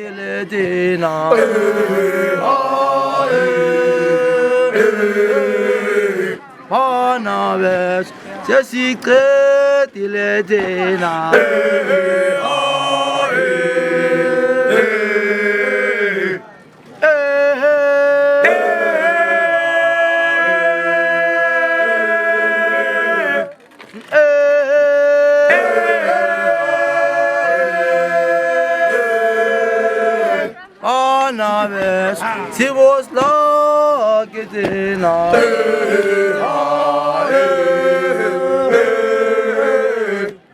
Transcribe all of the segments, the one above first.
iledina Panaves Sesikret iledina Anaves, si vos la que tena.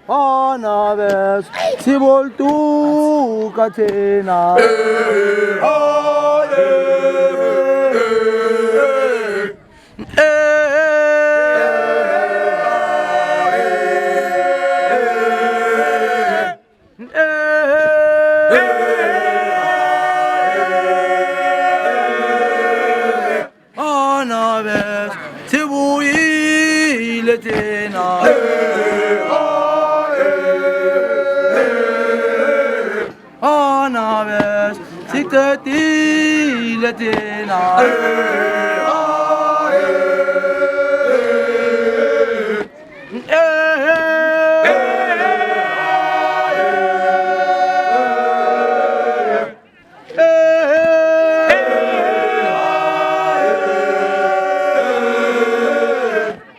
Anaves, si vol tu catena. Anaves, si vuoi le tena. Anaves, si cati le tena.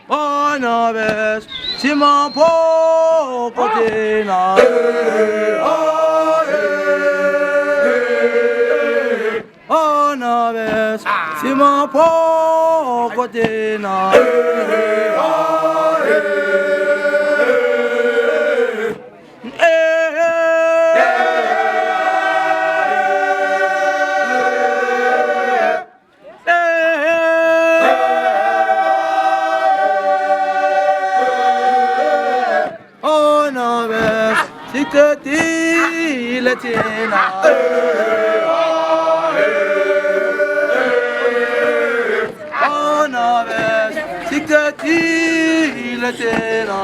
Anaves, si ma poco tena. Anaves, si ma poco tena. Anaves, si cati le tena. Anaves, si cati le tena.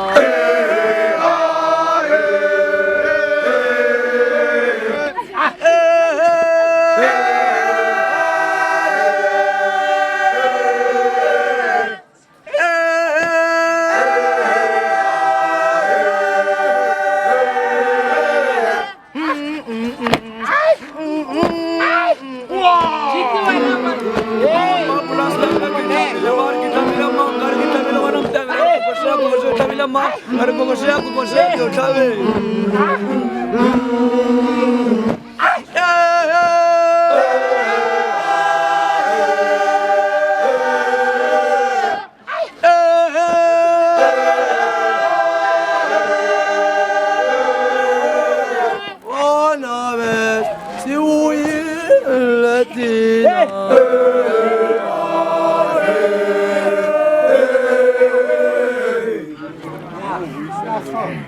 Anaves, si vuoi le tena.